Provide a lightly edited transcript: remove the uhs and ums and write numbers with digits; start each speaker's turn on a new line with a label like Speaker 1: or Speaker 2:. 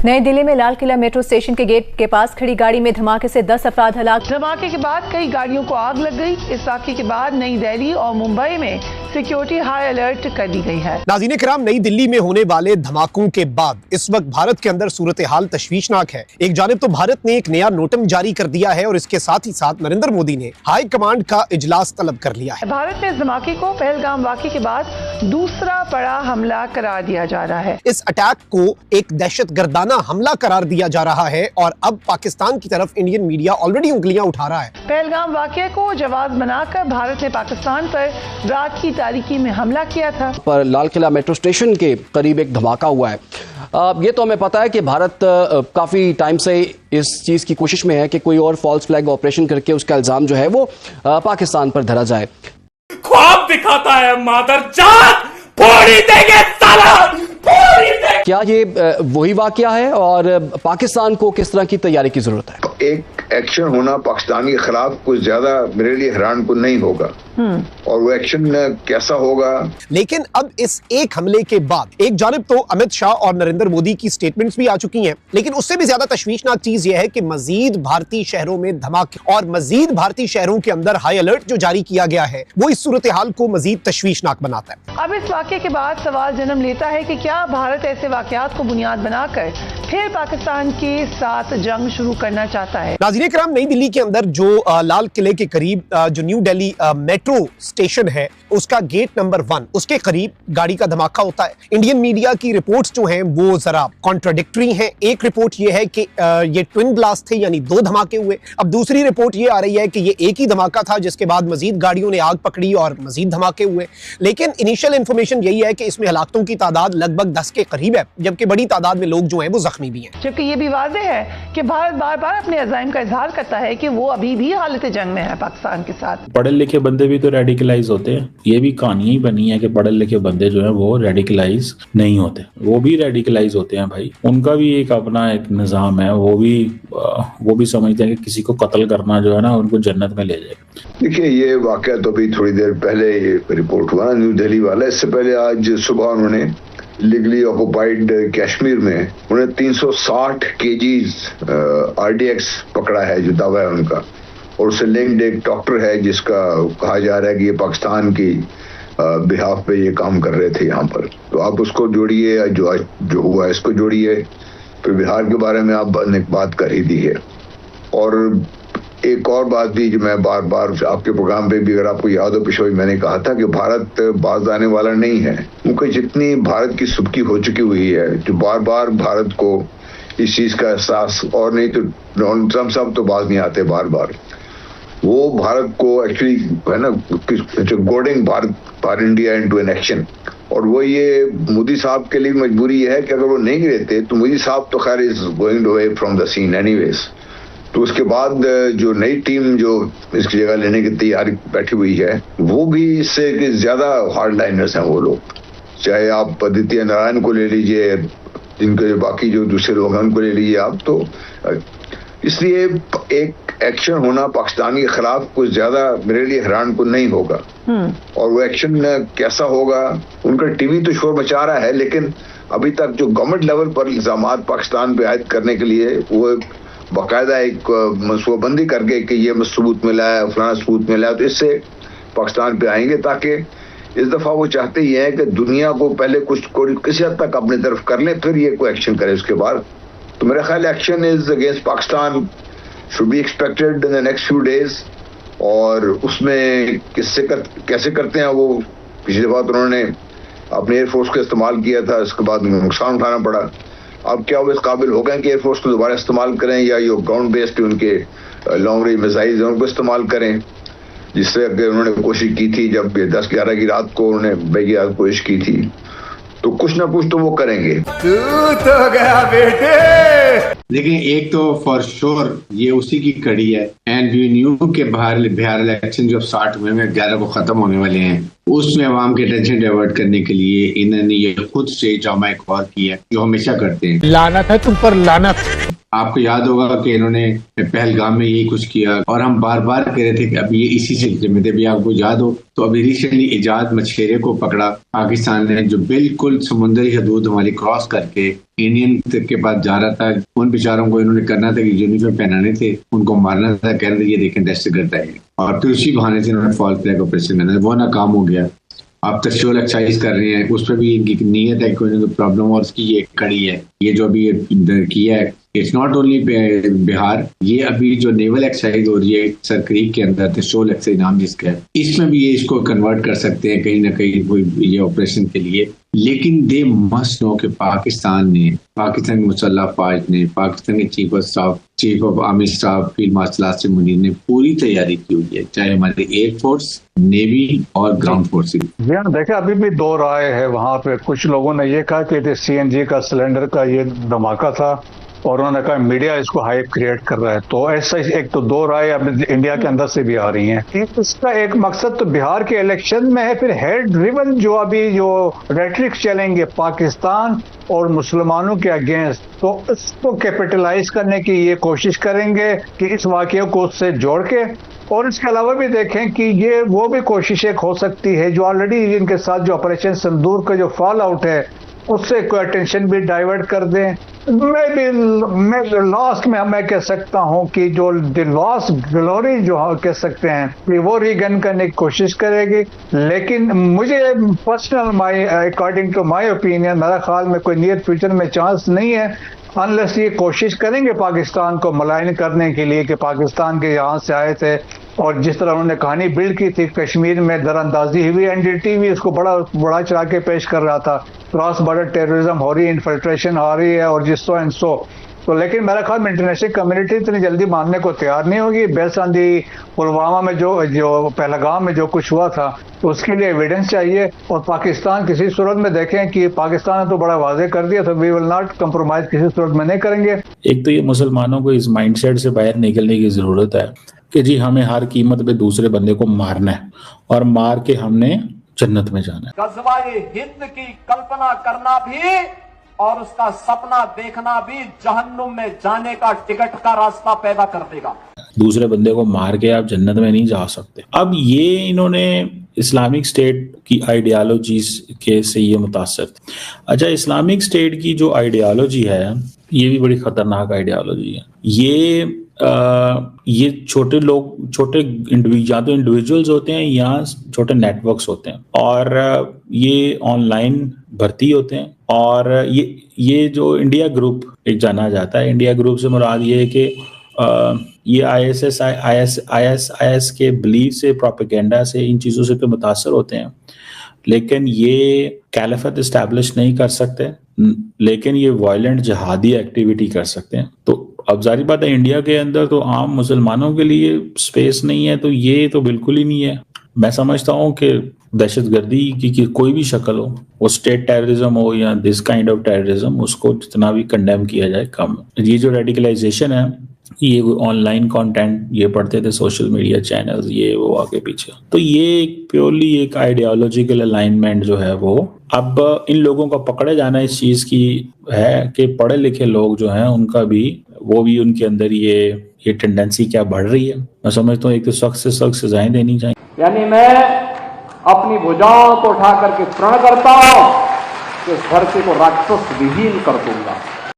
Speaker 1: नई दिल्ली में Lal Qila metro station के गेट के पास खड़ी गाड़ी में धमाके से 10 अफराद हलाक।
Speaker 2: धमाके के बाद कई गाड़ियों को आग लग गई। इस वाक़े के बाद नई दिल्ली और मुंबई में सिक्योरिटी हाई अलर्ट कर दी गई है।
Speaker 3: नाज़रीन किराम, नई दिल्ली में होने वाले धमाकों के बाद इस वक्त भारत के अंदर सूरत हाल तशवीशनाक है। एक जानिब तो भारत ने एक नया नोटम जारी कर दिया है और इसके साथ ही साथ नरेंद्र मोदी ने हाई कमांड का इजलास तलब कर लिया है।
Speaker 2: भारत में इस धमाके को पहलगाम वाक़े के बाद दूसरा बड़ा हमला करार दिया जा रहा है।
Speaker 3: इस अटैक को एक दहशतगर्दाना हमला करार दिया जा रहा है और अब पाकिस्तान की तरफ इंडियन मीडिया ऑलरेडी उंगलियां उठा रहा है।
Speaker 2: पहलगाम वाक़े को जवाब बनाकर भारत ने पाकिस्तान पर रात की तारीकी में हमला किया था।
Speaker 4: पर लाल किला मेट्रो स्टेशन के करीब एक धमाका हुआ है। ये तो हमें पता है कि भारत काफी टाइम से इस चीज की कोशिश में है कि कोई और फॉल्स फ्लैग ऑपरेशन करके उसका इल्जाम जो है वो पाकिस्तान पर धरा जाए।
Speaker 5: ख्वाब दिखाता है मादरजात, फोड़ी देंगे साला, फोड़ी देंगे।
Speaker 4: क्या ये वही वाकया है और पाकिस्तान को किस तरह की तैयारी की जरूरत है?
Speaker 6: एक एक्शन होना पाकिस्तान के खिलाफ कुछ ज्यादा मेरे लिए हैरान को नहीं होगा और वो एक्शन कैसा होगा।
Speaker 3: लेकिन अब इस एक हमले के बाद एक जानिब तो अमित शाह और नरेंद्र मोदी की स्टेटमेंट्स भी आ चुकी हैं, लेकिन उससे भी ज्यादा तशवीशनाक चीज यह है कि मजीद भारतीय शहरों में धमाके और मजीद भारतीय शहरों के अंदर हाई अलर्ट जो जारी किया गया है वो इस सूरत हाल को मजीद तशवीशनाक बनाता है।
Speaker 2: अब इस वाक़े के बाद सवाल जन्म लेता है कि क्या भारत ऐसे वाक़यात को बुनियाद बनाकर फिर पाकिस्तान के साथ जंग शुरू करना चाहता है।
Speaker 3: नाज़रीन किराम, नई दिल्ली के अंदर जो लाल किले के करीब जो न्यू दिल्ली मेट्रो स्टेशन है उसका गेट नंबर 1 उसके करीब गाड़ी का धमाका होता है। इंडियन मीडिया की रिपोर्ट्स जो हैं वो जरा कॉन्ट्राडिक्टरी हैं। एक रिपोर्ट ये है कि ये ट्विन ब्लास्ट थे, यानी 2 धमाके हुए। अब दूसरी रिपोर्ट ये आ रही है कि ये एक ही धमाका था जिसके बाद मजीद गाड़ियों ने आग पकड़ी और मजीद धमाके हुए। लेकिन इनिशियल इंफॉर्मेशन यही है कि इसमें हलाकतों की तादाद लगभग 10 के करीब है, जबकि बड़ी तादाद में लोग जो हैं वो जख्मी भी हैं।
Speaker 2: जबकि ये भी वाज़ेह है कि भारत बार बार अपने अज़ाइम का इजहार करता है कि वो अभी भी हालत जंग में है पाकिस्तान के साथ।
Speaker 7: पढ़े लिखे बंदे भी तो रेडिकलाइज होते हैं। ये भी कहानी ही बनी है कि पढ़े लिखे बंदे जो हैं वो रेडिकलाइज नहीं होते, वो भी रेडिकलाइज होते हैं भाई। उनका भी एक अपना एक निज़ाम है, वो भी समझते हैं कि किसी को कत्ल करना जो है ना उनको जन्नत में ले जाएगा।
Speaker 6: देखिए, ये वाकया तो अभी थोड़ी देर पहले ये रिपोर्ट हुआ न्यू दिल्ली वाला। इससे पहले आज सुबह उन्होंने लीगली ऑक्युपाइड कश्मीर में उन्हें 360 केजीज RDX पकड़ा है, जो दावा है उनका। और उससे लिंक्ड एक डॉक्टर है जिसका कहा जा रहा है कि ये पाकिस्तान की बिहाफ पे ये काम कर रहे थे यहाँ पर। तो आप उसको जोड़िए, जो हुआ इसको जोड़िए, फिर बिहार के बारे में आप ने बात कर ही दी है। और एक और बात भी जो मैं बार बार आपके प्रोग्राम पे भी, अगर आपको याद हो, पिछले मैंने कहा था कि भारत बाज आने वाला नहीं है, क्योंकि जितनी भारत की सुबकी हो चुकी हुई है, जो बार बार भारत को इस चीज का एहसास, और नहीं तो डोनाल्ड ट्रम्प साहब तो बाज नहीं आते बार बार, वो भारत को एक्चुअली है ना गोडिंग Bharat India into an action. और वो ये मोदी साहब के लिए मजबूरी है कि अगर वो नहीं रहते तो मोदी साहब तो खैर is going away from the scene anyways. तो उसके बाद जो नई टीम जो इसकी जगह लेने की तैयारी बैठी हुई है, वो भी इससे ज्यादा हार्ड लाइनर्स हैं वो लोग। चाहे आप आदित्य नारायण को ले लीजिए, जिनके बाकी जो दूसरे लोग हैं उनको ले लीजिए आप। तो इसलिए एक एक्शन होना पाकिस्तान के खिलाफ कुछ ज्यादा मेरे लिए हैरान को नहीं होगा। और वो एक्शन कैसा होगा, उनका टीवी तो शोर मचा रहा है, लेकिन अभी तक जो गवर्नमेंट लेवल पर इल्जाम पाकिस्तान पे आयद करने के लिए वो बाकायदा एक मनसूबाबंदी करके कि ये सबूत मिला है, फलाना सबूत मिला है, तो इससे पाकिस्तान पे आएंगे। ताकि इस दफा वो चाहते ही है कि दुनिया को पहले कुछ किसी हद तक अपनी तरफ कर ले, फिर ये कोई एक्शन करे उसके बाद। तो मेरा ख्याल action is against Pakistan should be expected in the next few days. और उसमें कैसे करते हैं वो, पिछली दफा तो उन्होंने अपने एयरफोर्स को इस्तेमाल किया था, इसके बाद नुकसान उठाना पड़ा। अब क्या वो इस काबिल हो गए कि एयरफोर्स को दोबारा इस्तेमाल करें, या ये ग्राउंड बेस्ड उनके लॉन्ग रेंज मिसाइल्स हैं उनको इस्तेमाल करें, जिससे उन्होंने कोशिश की थी जब 10-11 की रात को उन्होंने बेगी रात कोशिश की थी। तो कुछ ना कुछ तो वो करेंगे।
Speaker 8: तू तो गया बेटे। लेकिन एक तो फॉर श्योर ये उसी की कड़ी है। एंड वी न्यू के बिहार इलेक्शन जब स्टार्ट हुए हैं, 11 को खत्म होने वाले हैं, उसमें अवाम के टेंशन डाइवर्ट करने के लिए इन्होंने ये खुद से ड्रामा एक और किया, जो हमेशा करते हैं।
Speaker 9: लानत है तुम पर, लानत।
Speaker 8: आपको याद होगा कि इन्होंने पहलगाम में यही कुछ किया और हम बार बार कह रहे थे कि अब ये इसी सिलसिले में थे। भी आपको याद हो तो अभी रिसेंटली इजाद मछेरे को पकड़ा पाकिस्तान ने, जो बिल्कुल समुद्री हदूद हमारी क्रॉस करके इंडियन के पास जा रहा था। उन बेचारों को इन्होंने करना था कि यूनिफॉर्म पहनाने थे, उनको मारना था, कह रहे थे ये देखें दहशतगर्द है, और फिर उसी बहाने से इन्होंने फॉल्स फ्लैग ऑपरेशन करना, वो नाकाम हो गया। आप तशोल एक्सरसाइज कर रहे हैं, उस पर भी इनकी नीयत है, कोई ना प्रॉब्लम, और उसकी ये कड़ी है। ये जो अभी किया है, इट्स नॉट ओनली बिहार, ये अभी जो नेवल एक्सरसाइज हो रही है सर क्रीक के अंदर, तशोल एक्सरसाइज नाम जिसका है, इसमें भी ये इसको कन्वर्ट कर सकते हैं कहीं ना कहीं ये ऑपरेशन के लिए। लेकिन दे मस्ट नो कि पाकिस्तान ने, पाकिस्तान की मुसल्लह फौज ने, पाकिस्तान के chief of staff, chief of army staff field marshal Asim Munir ने पूरी तैयारी की हुई है, चाहे हमारे एयरफोर्स, नेवी और ग्राउंड फोर्सेज।
Speaker 9: जी हाँ, देखिए अभी भी दो राय है वहाँ पे। कुछ लोगों ने ये कहा कि CNG का सिलेंडर का ये धमाका था, और उन्होंने कहा मीडिया इसको हाइप क्रिएट कर रहा है। तो ऐसा एक तो दो राय अब इंडिया के अंदर से भी आ रही हैं। इसका एक मकसद तो बिहार के इलेक्शन में है, फिर हेड ड्रिवन जो अभी जो रेटरिक चलेंगे पाकिस्तान और मुसलमानों के अगेंस्ट, तो इसको कैपिटलाइज करने की ये कोशिश करेंगे कि इस वाकये को उससे जोड़ के। और इसके अलावा भी देखें कि ये वो भी कोशिश एक हो सकती है जो ऑलरेडी इनके साथ जो ऑपरेशन सिंदूर का जो फॉल आउट है उससे कोई अटेंशन भी डाइवर्ट कर दें। मैं लास्ट में मैं कह सकता हूं कि जो लॉस्ट ग्लोरी जो कह सकते हैं कि वो रीगन करने की कोशिश करेगी। लेकिन मुझे personal according to my opinion, मेरा ख्याल में कोई नियर फ्यूचर में चांस नहीं है, अनलेस ये कोशिश करेंगे पाकिस्तान को मलाइन करने के लिए कि पाकिस्तान के यहाँ से आए थे, और जिस तरह उन्होंने कहानी बिल्ड की थी कश्मीर में दरअंदाजी हुई, NDTV भी उसको बड़ा चढ़ा के पेश कर रहा था, क्रॉस बॉर्डर टेररिज्म हो रही है, इन्फिल्ट्रेशन हो रही है, और जिस एंड सो। तो लेकिन मेरा ख्याल में इंटरनेशनल कम्युनिटी इतनी जल्दी मानने को तैयार नहीं होगी। बेस्ड ऑन दी पुलवामा में जो पहलगाम में जो कुछ हुआ था, तो उसके लिए एविडेंस चाहिए। और पाकिस्तान किसी सूरत में देखें कि पाकिस्तान ने तो बड़ा वाजे कर दिया, तो वी विल नॉट कंप्रोमाइज, किसी सूरत में नहीं करेंगे।
Speaker 7: एक तो ये मुसलमानों को इस माइंडसेट से बाहर निकलने की जरूरत है कि जी हमें हर कीमत पे दूसरे बंदे को मारना है, और मार के हमने जन्नत में जाना है।
Speaker 10: गज़वाए हिंद की कल्पना करना भी और उसका सपना देखना भी जहन्नुम में जाने का टिकट का रास्ता पैदा कर देगा।
Speaker 7: दूसरे बंदे को मार के आप जन्नत में नहीं जा सकते। अब ये इन्होंने इस्लामिक स्टेट की आइडियालॉजी के से ये मुतासर थे। अच्छा, इस्लामिक स्टेट की जो आइडियालॉजी है ये भी बड़ी खतरनाक आइडियालॉजी है। ये छोटे लोग, छोटे या तो इंडिविजुअल्स होते हैं या छोटे नेटवर्क्स होते हैं, और ये ऑनलाइन भर्ती होते हैं। और ये जो इंडिया ग्रुप एक जाना जाता है, इंडिया ग्रुप से मुराद ये है कि ये IS के बिलीफ से, प्रोपेगेंडा से, इन चीज़ों से तो मुतासर होते हैं, लेकिन ये कैलिफत इस्टेब्लिश नहीं कर सकते, लेकिन ये वायलेंट जिहादी एक्टिविटी कर सकते हैं। तो अब जारी बात है इंडिया के अंदर तो आम मुसलमानों के लिए स्पेस नहीं है, तो ये तो बिल्कुल ही नहीं है। मैं समझता हूँ कि दहशतगर्दी की कोई भी शक्ल हो, वो स्टेट टेररिज्म हो या दिस काइंड ऑफ टेररिज्म, उसको जितना भी कंडेम किया जाए कम। ये जो रेडिकलाइजेशन है, ये ऑनलाइन कंटेंट ये पढ़ते थे, सोशल मीडिया चैनल्स, ये वो आगे पीछे, तो ये प्योरली एक आइडियोलॉजिकल अलाइनमेंट जो है वो अब इन लोगों का पकड़े जाना इस चीज की है कि पढ़े लिखे लोग जो हैं उनका भी, वो भी उनके अंदर ये टेंडेंसी क्या बढ़ रही है। मैं समझता हूँ एक तो सख्त से सख्त सजाएं देनी चाहिए।
Speaker 10: यानी मैं अपनी भुजाओं को उठा करके प्रण करता हूं कि इस धरती को राक्षस विहीन कर दूंगा।